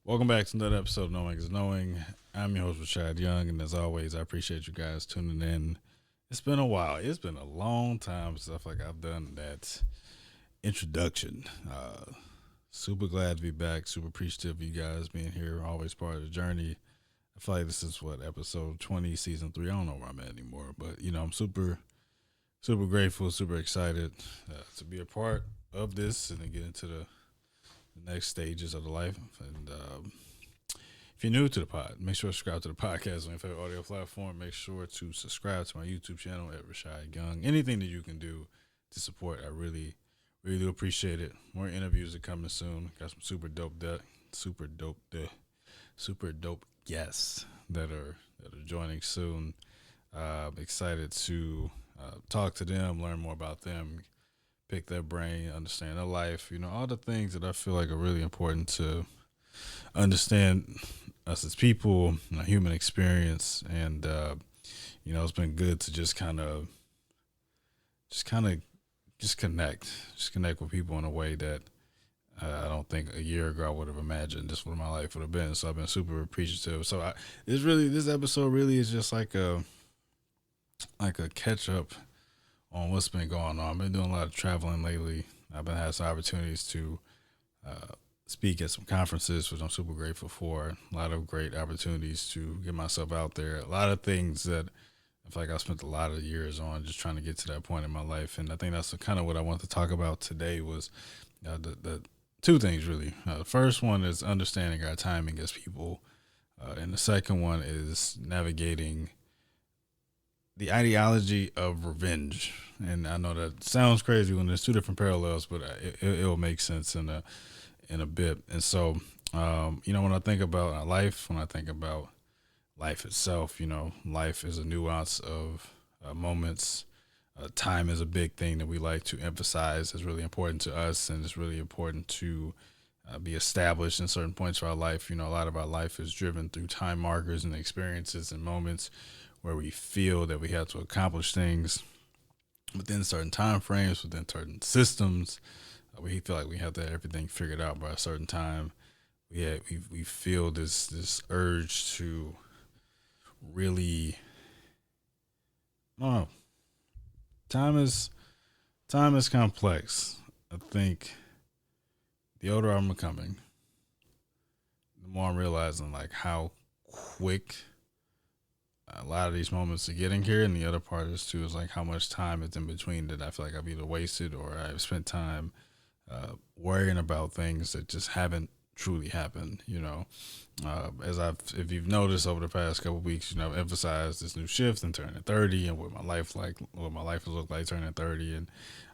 Welcome back to another episode of Knowing is Knowing. I'm your host, Rashad Young, and as always, I appreciate you guys tuning in. It's been a while. It's been a long time since I feel like I've done that introduction. Super glad to be back. Super appreciative of you guys being here. Always part of the journey. I feel like this is what episode 20, season 3. I don't know where I'm at anymore, but I'm super grateful, super excited to be a part of this and to get into the next stages of the life. And if you're new to the pod, make sure to subscribe to the podcast on your favorite audio platform. Make sure to subscribe to my YouTube channel at Rashad Young. Anything that you can do to support, I really do appreciate it. More interviews are coming soon. Got some super dope guests that are joining soon. Excited to talk to them, learn more about them, pick their brain, understand their life. All the things that I feel like are really important to understand us as people, human experience, and it's been good to just connect with people in a way that I don't think a year ago I would have imagined this what my life would have been. So I've been super appreciative. So this episode really is just like a catch up on what's been going on. I've been doing a lot of traveling lately. I've been having some opportunities to speak at some conferences, which I'm super grateful for. A lot of great opportunities to get myself out there. A lot of things that I feel like I spent a lot of years on just trying to get to that point in my life. And I think that's kind of what I want to talk about today was the two things really. The first one is understanding our timing as people. And the second one is navigating the ideology of revenge. And I know that sounds crazy when there's two different parallels, but it'll make sense in a bit. And so, when I think about life, when I think about life itself, life is a nuance of moments. Time is a big thing that we like to emphasize. It's really important to us, and it's really important to be established in certain points of our life. A lot of our life is driven through time markers and experiences and moments where we feel that we have to accomplish things within certain time frames, within certain systems. We feel like we have to have everything figured out by a certain time. We feel this urge to really, I don't know. Time is time is complex. I think the older I'm becoming, the more I'm realizing like how quick a lot of these moments are getting here, and the other part is too is like how much time is in between that I feel like I've either wasted or I've spent time worrying about things that just haven't truly happened. If you've noticed over the past couple of weeks, I've emphasized this new shift and turning 30 and what my life will look like turning 30 and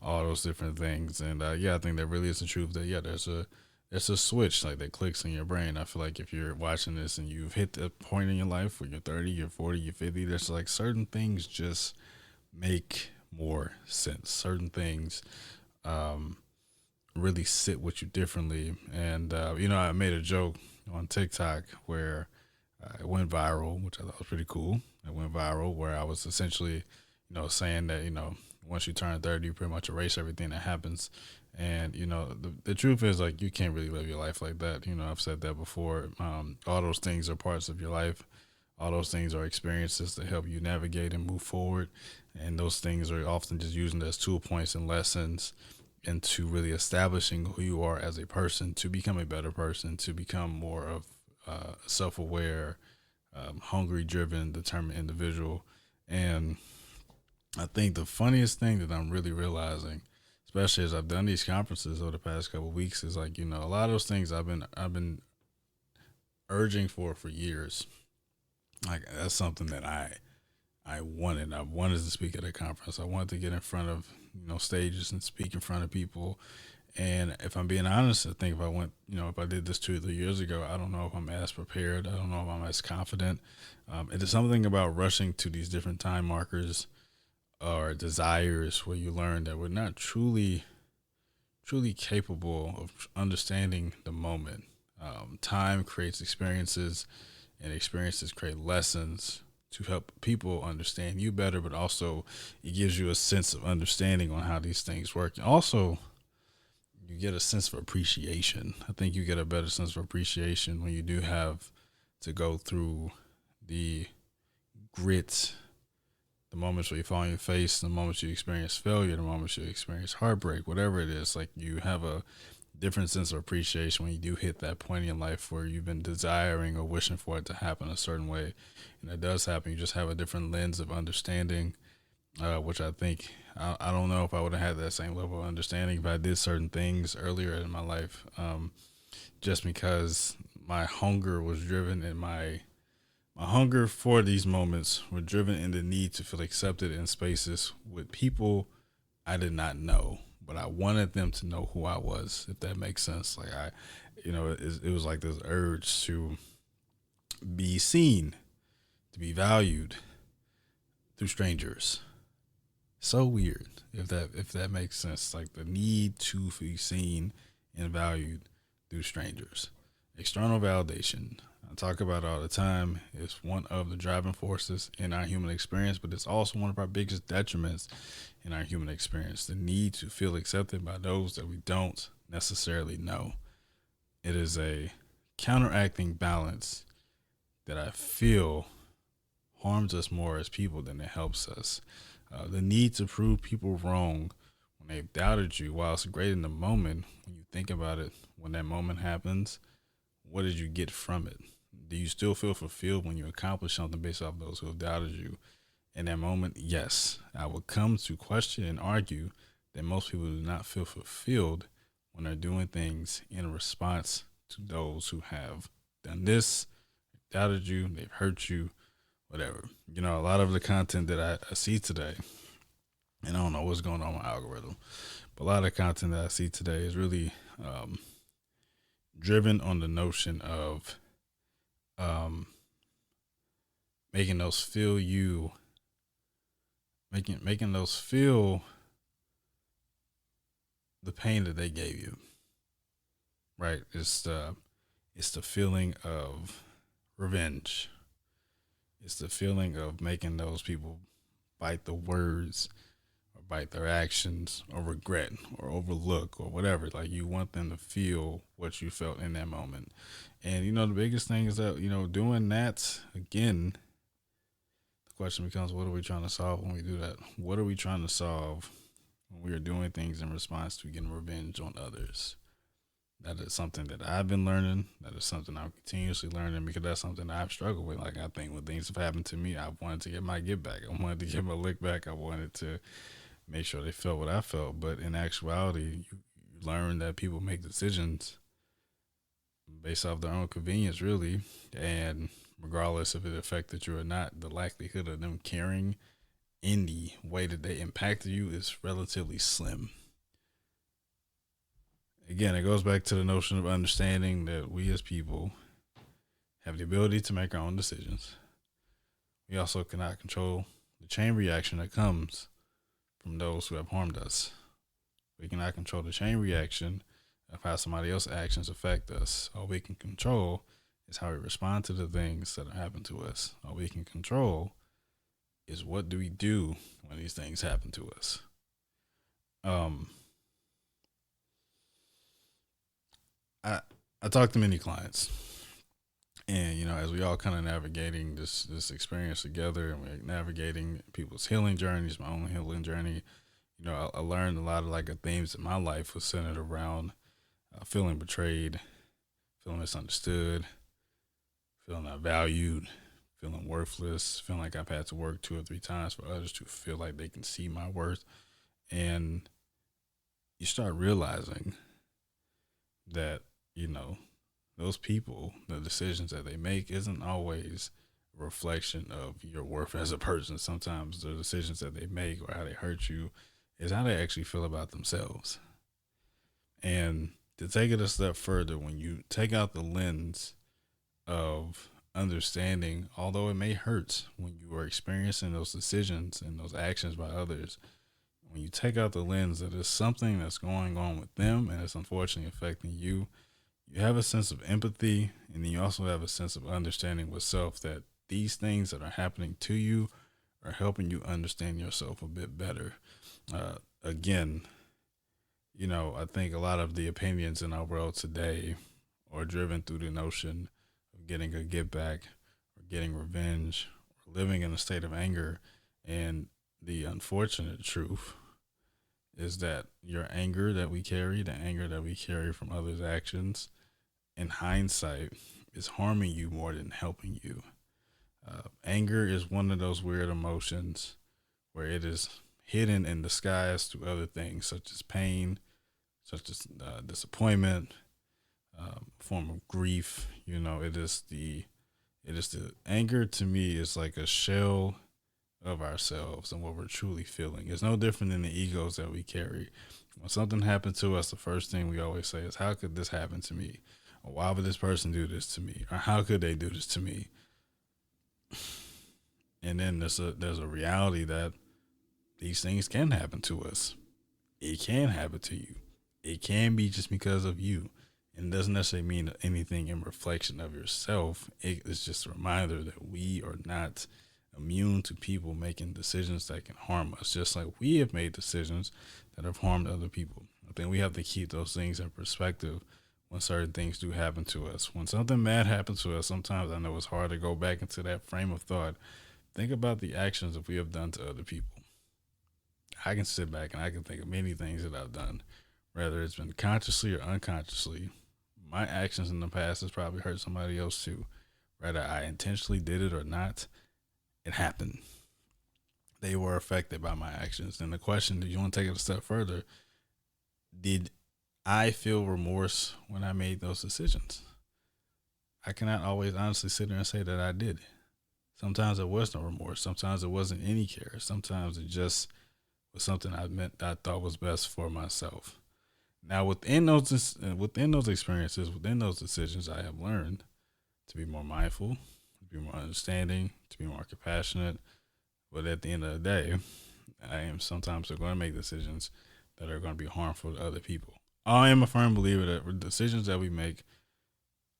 all those different things. And I think that really is the truth that there's a switch like that clicks in your brain. I feel like if you're watching this and you've hit the point in your life where you're 30, you're 40, you're 50, there's like certain things just make more sense. Certain things really sit with you differently. And I made a joke on TikTok where it went viral, which I thought was pretty cool. It went viral where I was essentially, saying that once you turn 30, you pretty much erase everything that happens. And the truth is like you can't really live your life like that. I've said that before. All those things are parts of your life. All those things are experiences that help you navigate and move forward. And those things are often just using as tool points and lessons into really establishing who you are as a person, to become a better person, to become more of self-aware, hungry, driven, determined individual. And I think the funniest thing that I'm really realizing, especially as I've done these conferences over the past couple of weeks, is like a lot of those things I've been urging for years. Like that's something that I wanted. I wanted to speak at a conference. I wanted to get in front of stages and speak in front of people. And if I'm being honest, I think if I did this 2 or 3 years ago, I don't know if I'm as prepared. I don't know if I'm as confident. It is something about rushing to these different time markers or desires where you learn that we're not truly capable of understanding the moment. Time creates experiences, and experiences create lessons to help people understand you better, but also it gives you a sense of understanding on how these things work. And also you get a sense of appreciation. I think you get a better sense of appreciation when you do have to go through the grit, the moments where you fall on your face, the moments you experience failure, the moments you experience heartbreak, whatever it is. Like, you have a different sense of appreciation when you do hit that point in your life where you've been desiring or wishing for it to happen a certain way, and it does happen. You just have a different lens of understanding, which I think I don't know if I would have had that same level of understanding if I did certain things earlier in my life, just because my hunger was driven and my hunger for these moments were driven in the need to feel accepted in spaces with people I did not know, but I wanted them to know who I was, if that makes sense. Like, it was like this urge to be seen, to be valued through strangers. So weird, if that makes sense. Like, the need to be seen and valued through strangers. External validation, I talk about it all the time. It's one of the driving forces in our human experience, but it's also one of our biggest detriments in our human experience. The need to feel accepted by those that we don't necessarily know. It is a counteracting balance that I feel harms us more as people than it helps us. The need to prove people wrong when they've doubted you, while it's great in the moment, when you think about it, when that moment happens, what did you get from it? Do you still feel fulfilled when you accomplish something based off those who have doubted you? In that moment, yes, I would come to question and argue that most people do not feel fulfilled when they're doing things in response to those who have done this, doubted you, they've hurt you, whatever. A lot of the content that I see today, and I don't know what's going on with my algorithm, but a lot of the content that I see today is really driven on the notion of making those feel you, making those feel the pain that they gave you. Right? It's the feeling of revenge. It's the feeling of making those people bite the words or bite their actions or regret or overlook or whatever. Like, you want them to feel what you felt in that moment. And, the biggest thing is that, doing that, again, the question becomes, what are we trying to solve when we do that? What are we trying to solve when we are doing things in response to getting revenge on others? That is something that I've been learning. That is something I'm continuously learning, because that's something I've struggled with. Like, I think when things have happened to me, I wanted to get my get back. I wanted to get my lick back. I wanted to make sure they felt what I felt. But in actuality, you learn that people make decisions based off their own convenience, really. And regardless if it affected you or not, the likelihood of them caring in the way that they impacted you is relatively slim. Again, it goes back to the notion of understanding that we as people have the ability to make our own decisions. We also cannot control the chain reaction that comes from those who have harmed us. We cannot control the chain reaction of how somebody else's actions affect us. All we can control is how we respond to the things that happen to us. All we can control is what do we do when these things happen to us. I talk to many clients, and as we all kind of navigating this experience together, and we're navigating people's healing journeys, my own healing journey, I learned a lot of like themes in my life was centered around feeling betrayed, feeling misunderstood, feeling not valued, feeling worthless, feeling like I've had to work 2 or 3 times for others to feel like they can see my worth. And you start realizing that, those people, the decisions that they make isn't always a reflection of your worth as a person. Sometimes the decisions that they make or how they hurt you is how they actually feel about themselves. And to take it a step further, when you take out the lens of understanding, although it may hurt when you are experiencing those decisions and those actions by others, when you take out the lens that there's something that's going on with them and it's unfortunately affecting you, you have a sense of empathy, and then you also have a sense of understanding with self that these things that are happening to you are helping you understand yourself a bit better. Again, I think a lot of the opinions in our world today are driven through the notion of getting a get back or getting revenge or living in a state of anger. And the unfortunate truth is that your anger that we carry, the anger that we carry from others' actions, in hindsight, is harming you more than helping you. Anger is one of those weird emotions where it is hidden in disguise through other things such as pain, such as disappointment, form of grief. It is the anger to me is like a shell of ourselves and what we're truly feeling. It's no different than the egos that we carry. When something happens to us, the first thing we always say is, "How could this happen to me?" Or "Why would this person do this to me?" Or "How could they do this to me?" And then there's a reality that these things can happen to us. It can happen to you. It can be just because of you. And it doesn't necessarily mean anything in reflection of yourself. It is just a reminder that we are not immune to people making decisions that can harm us, just like we have made decisions that have harmed other people. I think we have to keep those things in perspective when certain things do happen to us. When something bad happens to us, sometimes I know it's hard to go back into that frame of thought. Think about the actions that we have done to other people. I can sit back and I can think of many things that I've done, whether it's been consciously or unconsciously. My actions in the past has probably hurt somebody else too. Whether I intentionally did it or not, it happened. They were affected by my actions. And the question, do you want to take it a step further? Did I feel remorse when I made those decisions? I cannot always honestly sit there and say that I did. Sometimes it was no remorse. Sometimes it wasn't any care. Sometimes it just was something I thought was best for myself. Now, within those experiences, within those decisions, I have learned to be more mindful, to be more understanding, to be more compassionate. But at the end of the day, I am sometimes going to make decisions that are going to be harmful to other people. I am a firm believer that decisions that we make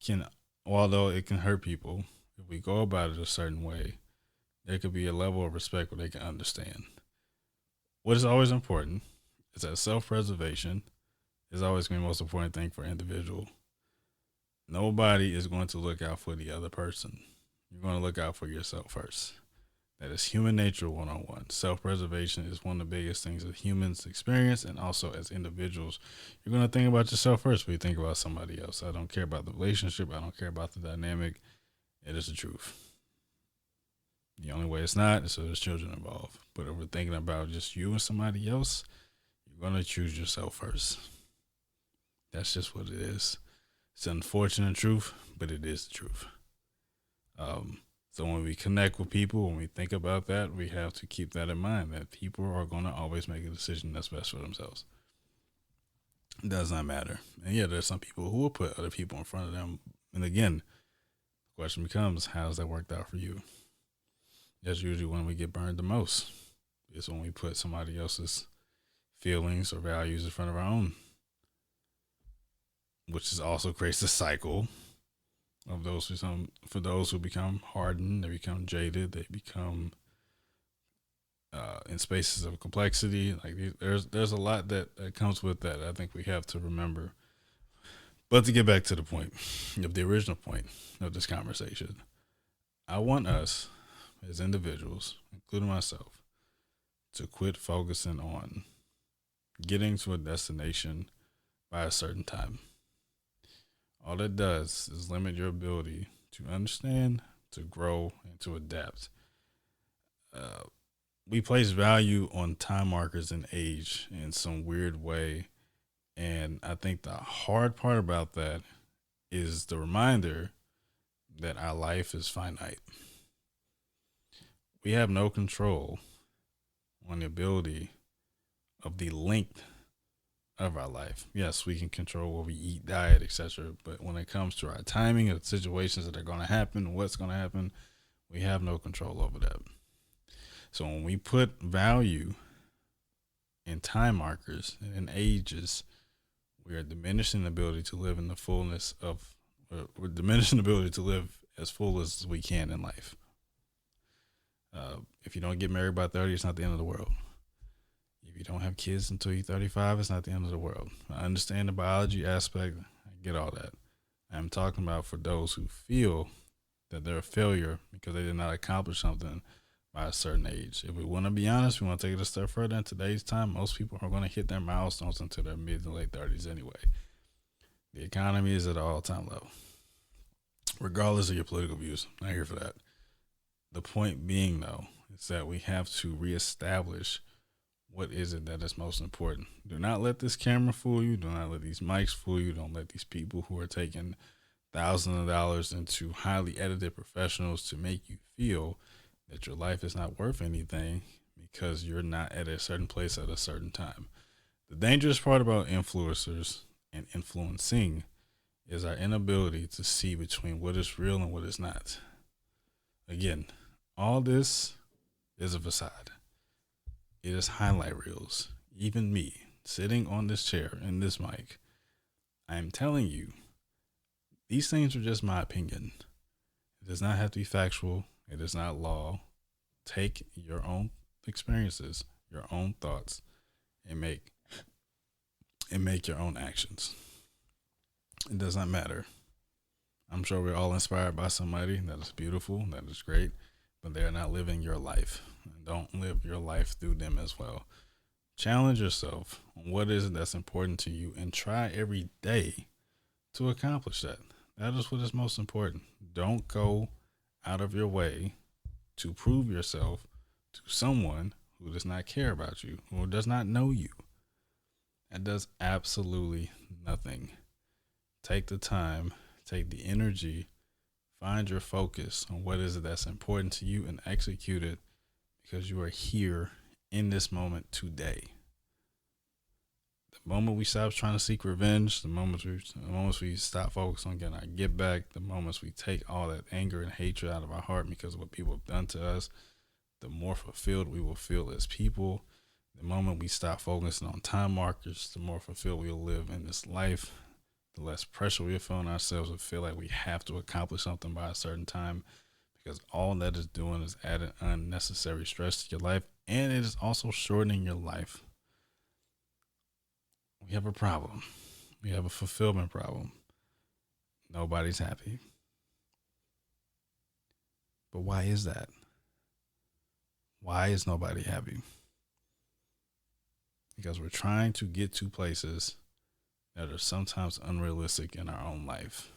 can, although it can hurt people, if we go about it a certain way, there could be a level of respect where they can understand. What is always important is that self-preservation is always going to be the most important thing for an individual. Nobody is going to look out for the other person. You're going to look out for yourself first. That is human nature 101. Self-preservation is one of the biggest things that humans experience, and also as individuals, you're going to think about yourself first before you think about somebody else. I don't care about the relationship. I don't care about the dynamic. It is the truth. The only way it's not is if there's children involved. But if we're thinking about just you and somebody else, you're going to choose yourself first. That's just what it is. It's an unfortunate truth, but it is the truth. So when we connect with people, when we think about that, we have to keep that in mind, that people are going to always make a decision that's best for themselves. It does not matter. And yeah, there's some people who will put other people in front of them. And again, the question becomes, how's that worked out for you? That's usually when we get burned the most. It's when we put somebody else's feelings or values in front of our own, which is also creates a cycle of for those who become hardened, they become jaded, they become in spaces of complexity. Like there's a lot that comes with that. I think we have to remember. But to get back to the point of the original point of this conversation, I want us as individuals, including myself, to quit focusing on getting to a destination by a certain time. All it does is limit your ability to understand, to grow, and to adapt. We place value on time markers and age in some weird way. And I think the hard part about that is the reminder that our life is finite. We have no control on the ability of the length of our life. Yes, we can control what we eat, diet, etc. But when it comes to our timing of situations that are going to happen, what's going to happen, we have no control over that. So when we put value in time markers and in ages, we are diminishing the ability to live in the fullness of, we're diminishing the ability to live as full as we can in life. If you don't get married by 30, it's not the end of the world. If If you don't have kids until you're 35, it's not the end of the world. I understand the biology aspect. I get all that. I'm talking about for those who feel that they're a failure because they did not accomplish something by a certain age. If we want to be honest, we want to take it a step further. In today's time, most people are going to hit their milestones until their mid to late 30s anyway. The economy is at an all-time low, regardless of your political views. I'm not here for that. The point being, though, is that we have to reestablish what is it that is most important. Do not let this camera fool you. Do not let these mics fool you. Don't let these people who are taking thousands of dollars into highly edited professionals to make you feel that your life is not worth anything because you're not at a certain place at a certain time. The dangerous part about influencers and influencing is our inability to see between what is real and what is not. Again, all this is a facade. It is highlight reels. Even me, sitting on this chair and this mic, I am telling you, these things are just my opinion. It does not have to be factual. It is not law. Take your own experiences, your own thoughts, and make your own actions. It does not matter. I'm sure we're all inspired by somebody that is beautiful, that is great, but they're not living your life. And don't live your life through them as well. Challenge yourself on what is it that's important to you and try every day to accomplish that. That is what is most important. Don't go out of your way to prove yourself to someone who does not care about you, who does not know you. That does absolutely nothing. Take the time, take the energy, find your focus on what is it that's important to you and execute it because you are here in this moment today. The moment we stop trying to seek revenge, the moments we stop focusing on getting our get back, the moments we take all that anger and hatred out of our heart because of what people have done to us, the more fulfilled we will feel as people. The moment we stop focusing on time markers, the more fulfilled we will live in this life, the less pressure we'll feel on ourselves. We feel like we have to accomplish something by a certain time because all that is doing is adding unnecessary stress to your life, and it is also shortening your life. We have a problem. We have a fulfillment problem. Nobody's happy. But why is that? Why is nobody happy? Because we're trying to get to places that are sometimes unrealistic in our own life.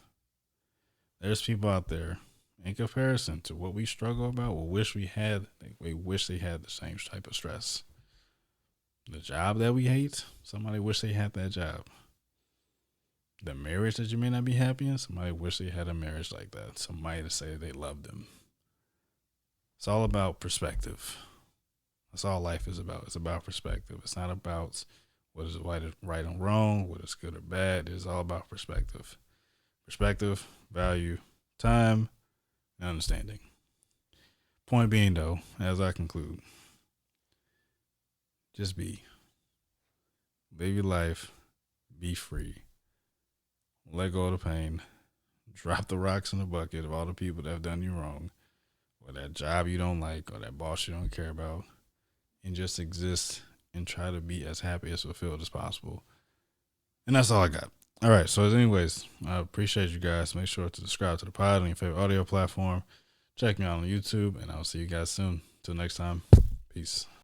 There's people out there, in comparison to what we struggle about, we wish they had the same type of stress. The job that we hate, somebody wish they had that job. The marriage that you may not be happy in, somebody wish they had a marriage like that. Somebody to say they love them. It's all about perspective. That's all life is about. It's about perspective. It's not about what is right and wrong, what is good or bad. It's all about perspective. Perspective, value, time, and understanding. Point being, though, as I conclude, just be. Live your life. Be free. Let go of the pain. Drop the rocks in the bucket of all the people that have done you wrong, or that job you don't like, or that boss you don't care about, and just exist and try to be as happy, as fulfilled as possible. And that's all I got. All right. So anyways, I appreciate you guys. Make sure to subscribe to the pod on your favorite audio platform. Check me out on YouTube, and I'll see you guys soon. Till next time. Peace.